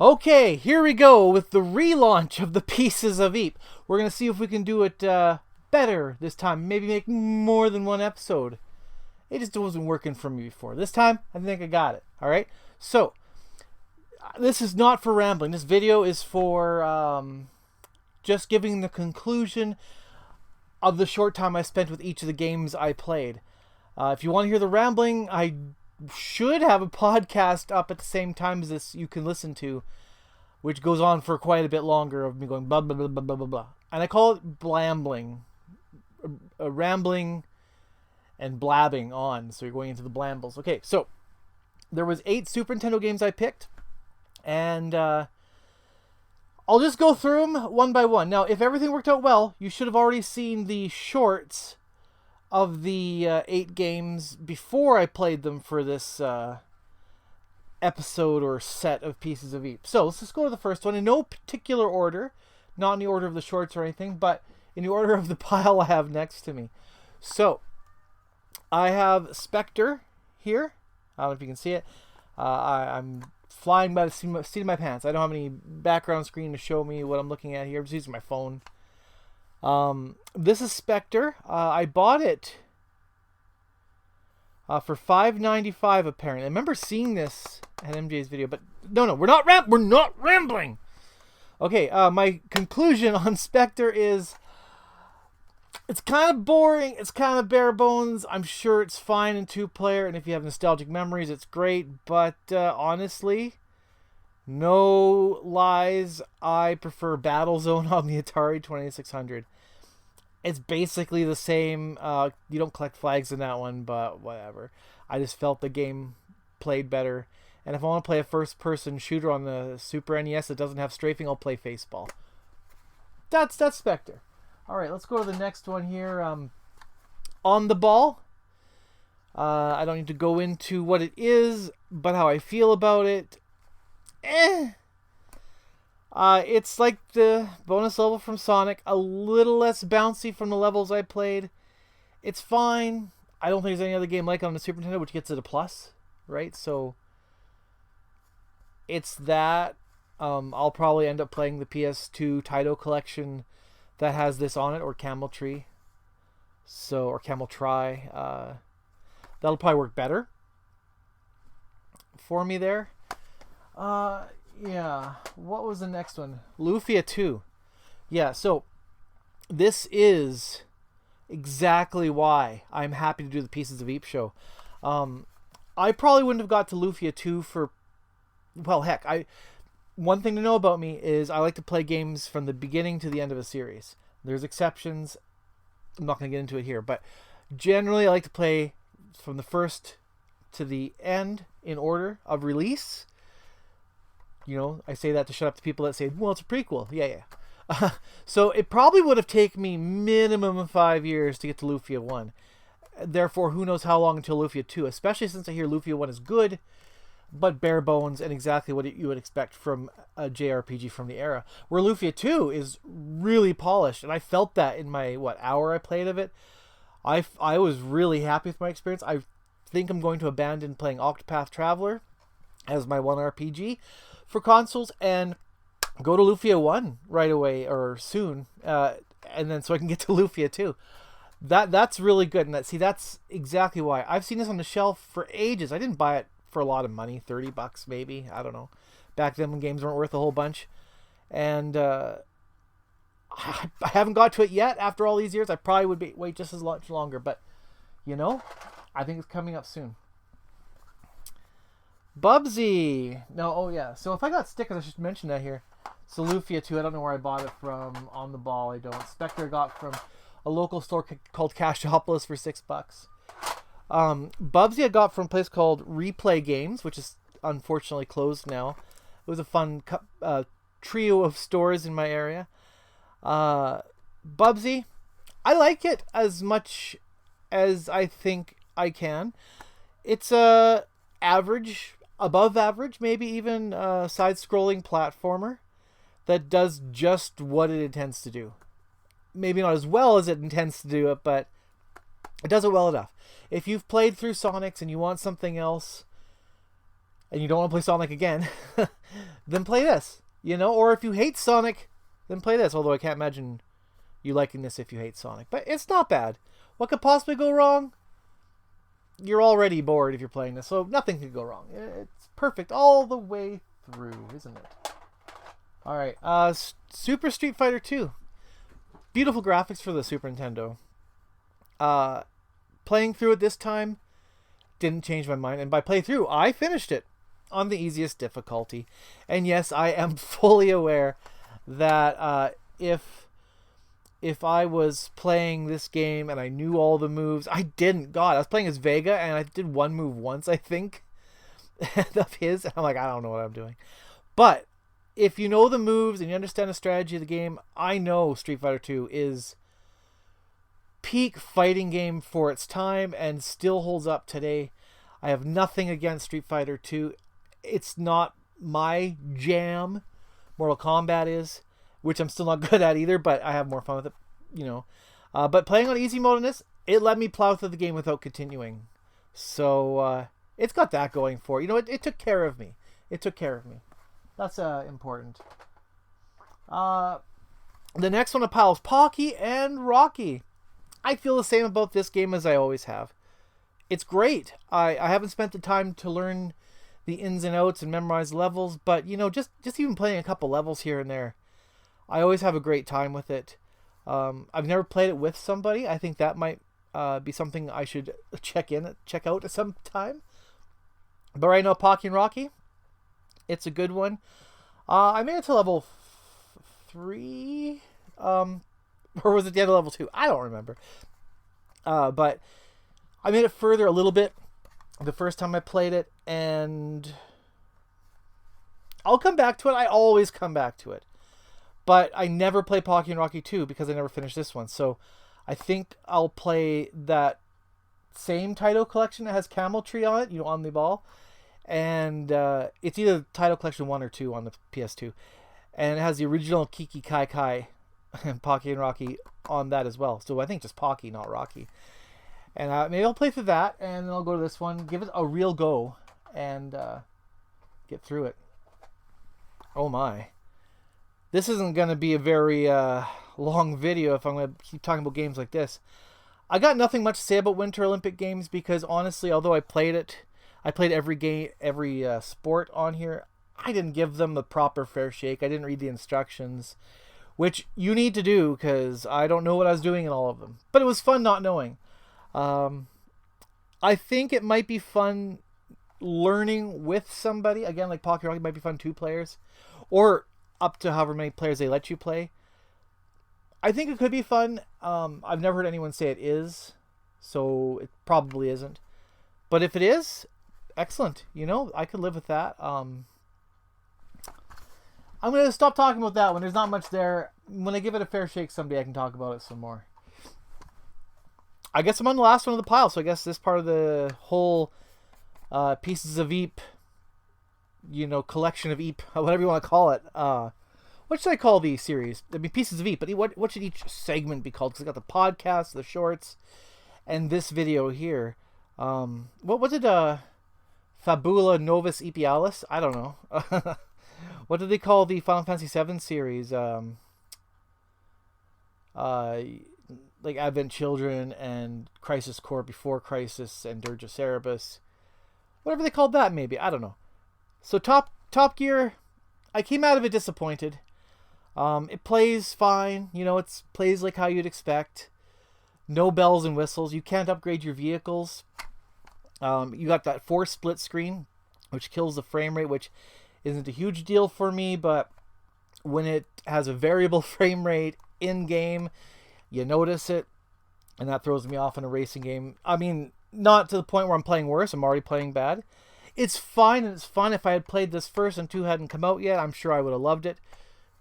Okay, here we go with the relaunch of the Pieces of EEP. We're going to see if we can do it better this time. Maybe make more than one episode. It just wasn't working for me before. This time, I think I got it. Alright? So, this is not for rambling. This video is for just giving the conclusion of the short time I spent with each of the games I played. If you want to hear the rambling, I should have a podcast up at the same time as this you can listen to, which goes on for quite a bit longer of me going blah blah blah blah blah blah blah. And I call it blambling, rambling and blabbing on. So you're going into the blambles. Okay, so there was 8 Super Nintendo games I picked, and I'll just go through them one by one. Now, if everything worked out well, you should have already seen the shorts of the 8 games before I played them for this episode or set of Pieces of EEP. So let's just go to the first one in no particular order, not in the order of the shorts or anything, but in the order of the pile I have next to me. So I have Spectre here. I don't know if you can see it. I'm flying by the seat of my pants. I don't have any background screen to show me what I'm looking at here. I'm just using my phone. This is Spectre. I bought it for $5.95 apparently. I remember seeing this at MJ's video, but no, we're not rambling. Okay, my conclusion on Spectre is it's kind of boring. It's kind of bare bones. I'm sure it's fine in 2-player, and if you have nostalgic memories, it's great. But honestly, no lies, I prefer Battlezone on the Atari 2600. It's basically the same. You don't collect flags in that one, but whatever. I just felt the game played better. And if I want to play a first-person shooter on the Super NES that doesn't have strafing, I'll play Faceball. That's Spectre. All right, let's go to the next one here. On the Ball. I don't need to go into what it is, but how I feel about it. It's like the bonus level from Sonic, a little less bouncy from the levels I played. It's fine. I don't think there's any other game like it on the Super Nintendo, which gets it a plus, right? So it's that. I'll probably end up playing the PS2 Taito collection that has this on it, or Camel Tree. Or Camel Tri. That'll probably work better for me there. Yeah, what was the next one? Lufia 2. Yeah, so this is exactly why I'm happy to do the Pieces of EEP show. I probably wouldn't have got to Lufia 2 for, well, heck, one thing to know about me is I like to play games from the beginning to the end of a series. There's exceptions. I'm not going to get into it here, but generally I like to play from the first to the end in order of release. You know, I say that to shut up the people that say, well, it's a prequel. Yeah. So it probably would have taken me minimum 5 years to get to Lufia 1. Therefore, who knows how long until Lufia 2, especially since I hear Lufia 1 is good, but bare bones and exactly what you would expect from a JRPG from the era. Where Lufia 2 is really polished, and I felt that in my, hour I played of it. I was really happy with my experience. I think I'm going to abandon playing Octopath Traveler as my one RPG for consoles and go to Lufia 1 right away or soon, and then so I can get to Lufia 2. That's really good, and that's exactly why I've seen this on the shelf for ages. I didn't buy it for a lot of money, $30 maybe, I don't know, back then when games weren't worth a whole bunch, and I haven't got to it yet after all these years. I probably would wait just as much longer, but you know, I think it's coming up soon. Bubsy. No, oh yeah. So if I got stickers, I should mention that here. So Lufia 2, I don't know where I bought it from. On the Ball, I don't. Spectre I got from a local store called Cashopolis for $6. Bubsy I got from a place called Replay Games, which is unfortunately closed now. It was a fun trio of stores in my area. Bubsy, I like it as much as I think I can. It's a average, above average, maybe even side-scrolling platformer that does just what it intends to do. Maybe not as well as it intends to do it, but it does it well enough. If you've played through Sonics and you want something else, and you don't want to play Sonic again, then play this. Or if you hate Sonic, then play this. Although I can't imagine you liking this if you hate Sonic. But it's not bad. What could possibly go wrong? You're already bored if you're playing this, so nothing could go wrong. It's perfect all the way through, isn't it? Alright, Super Street Fighter 2. Beautiful graphics for the Super Nintendo. Playing through it this time didn't change my mind. And by playthrough, I finished it on the easiest difficulty. And yes, I am fully aware that if I was playing this game and I knew all the moves, I didn't. God, I was playing as Vega and I did one move once, I think, of his. And I'm like, I don't know what I'm doing. But if you know the moves and you understand the strategy of the game, I know Street Fighter 2 is peak fighting game for its time and still holds up today. I have nothing against Street Fighter 2. It's not my jam. Mortal Kombat is, which I'm still not good at either, but I have more fun with it, But playing on easy mode in this, it let me plow through the game without continuing. So it's got that going for it. It took care of me. That's important. The next on the pile is Pocky and Rocky. I feel the same about this game as I always have. It's great. I haven't spent the time to learn the ins and outs and memorize levels, but just even playing a couple levels here and there, I always have a great time with it. I've never played it with somebody. I think that might be something I should check out at some time. But right now, Pocky and Rocky, it's a good one. I made it to level 3, or was it the end of level 2? I don't remember. But I made it further a little bit the first time I played it, and I'll come back to it. I always come back to it. But I never play Pocky and Rocky 2 because I never finished this one. So I think I'll play that same title collection that has Camel Tree on it, on the ball. And it's either title collection 1 or 2 on the PS2. And it has the original Kiki Kai Kai and Pocky and Rocky on that as well. So I think just Pocky, not Rocky. And maybe I'll play through that, and then I'll go to this one, give it a real go, and get through it. Oh my. This isn't going to be a very long video if I'm going to keep talking about games like this. I got nothing much to say about Winter Olympic Games because honestly, although I played every game, every sport on here, I didn't give them the proper fair shake. I didn't read the instructions, which you need to do because I don't know what I was doing in all of them. But it was fun not knowing. I think it might be fun learning with somebody. Again, like Pocky Rocky might be fun 2 players. Or up to however many players they let you play. I think it could be fun. I've never heard anyone say it is. So it probably isn't. But if it is, excellent. I could live with that. I'm going to stop talking about that one. There's not much there. When I give it a fair shake someday, I can talk about it some more. I guess I'm on the last one of the pile, so I guess this part of the whole Pieces of EEP, collection of EEP, whatever you want to call it. What should I call the series? I mean, Pieces of EEP, but what should each segment be called? Because I got the podcast, the shorts, and this video here. What did Fabula Novus Epialis? I don't know. What did they call the Final Fantasy VII series? Like Advent Children and Crisis Core Before Crisis and Dirge of Cerberus. Whatever they called that, maybe. I don't know. So Top Gear, I came out of it disappointed. It plays fine. It plays like how you'd expect. No bells and whistles. You can't upgrade your vehicles. You got that 4 split screen, which kills the frame rate, which isn't a huge deal for me, but when it has a variable frame rate in-game, you notice it, and that throws me off in a racing game. I mean, not to the point where I'm playing worse. I'm already playing bad. It's fine, and it's fun. If I had played this first and 2 hadn't come out yet, I'm sure I would have loved it.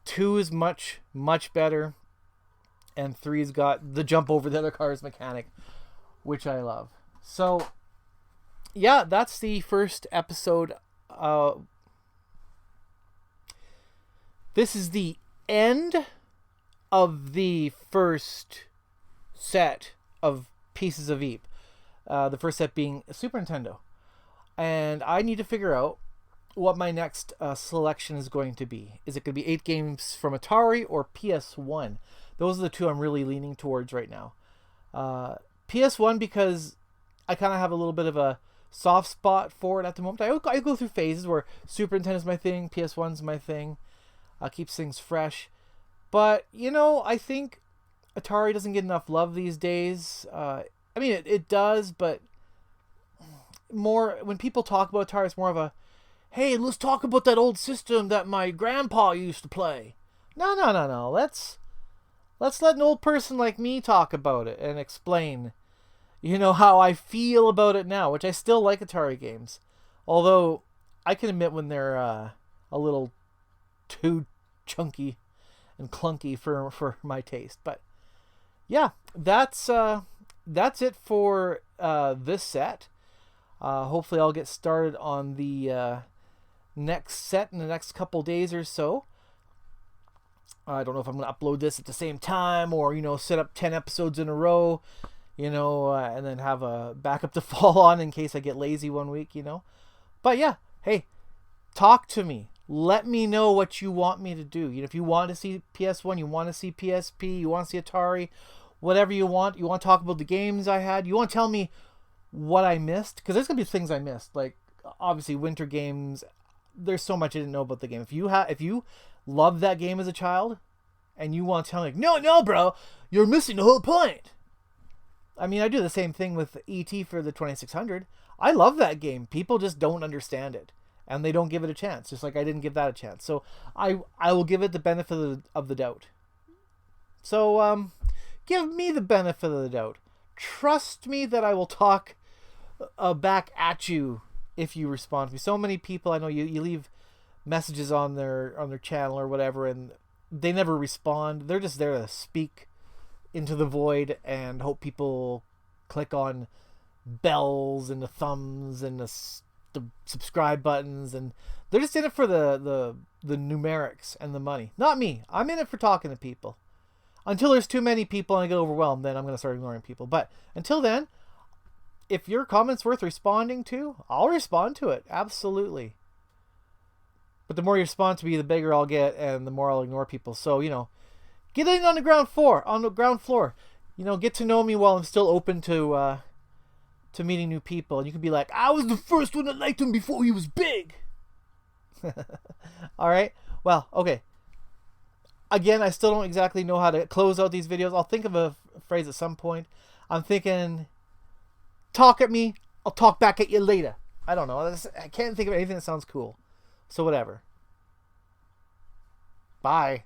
2 is much, much better, and 3's got the jump over the other cars mechanic, which I love. So, yeah, that's the first episode. This is the end of the first set of Pieces of EEP. The first set being Super Nintendo. And I need to figure out what my next selection is going to be. Is it going to be 8 games from Atari or PS1? Those are the two I'm really leaning towards right now. PS1 because I kind of have a little bit of a soft spot for it at the moment. I go through phases where Super Nintendo's my thing, PS1's my thing. Keeps things fresh. But, I think Atari doesn't get enough love these days. I mean, it does, but more when people talk about Atari, it's more of a, hey, let's talk about that old system that my grandpa used to play. No. Let's let an old person like me talk about it and explain, how I feel about it now, which I still like Atari games. Although, I can admit when they're a little too chunky and clunky for my taste. But, yeah, that's it for this set. Hopefully I'll get started on the next set in the next couple days or so. I don't know if I'm going to upload this at the same time or, set up 10 episodes in a row, and then have a backup to fall on in case I get lazy one week, But yeah, hey, talk to me. Let me know what you want me to do. If you want to see PS1, you want to see PSP, you want to see Atari, whatever you want to talk about the games I had, you want to tell me what I missed, because there's going to be things I missed, like obviously winter games. There's so much I didn't know about the game. If you loved that game as a child and you want to tell me, no bro, you're missing the whole point. I mean, I do the same thing with ET for the 2600. I love that game. People just don't understand it and they don't give it a chance, just like I didn't give that a chance. So I will give it the benefit of the doubt. So give me the benefit of the doubt. Trust me that I will talk back at you if you respond to me. So many people, I know you leave messages on their channel or whatever, and they never respond. They're just there to speak into the void and hope people click on bells and the thumbs and the subscribe buttons, and they're just in it for the numerics and the money. Not me. I'm in it for talking to people. Until there's too many people and I get overwhelmed, then I'm going to start ignoring people. But until then, if your comment's worth responding to, I'll respond to it. Absolutely. But the more you respond to me, the bigger I'll get and the more I'll ignore people. So, get in on the ground floor. Get to know me while I'm still open to meeting new people. And you can be like, I was the first one that liked him before he was big. All right. Well, okay. Again, I still don't exactly know how to close out these videos. I'll think of a phrase at some point. I'm thinking, talk at me, I'll talk back at you later. I don't know. I can't think of anything that sounds cool. So whatever. Bye.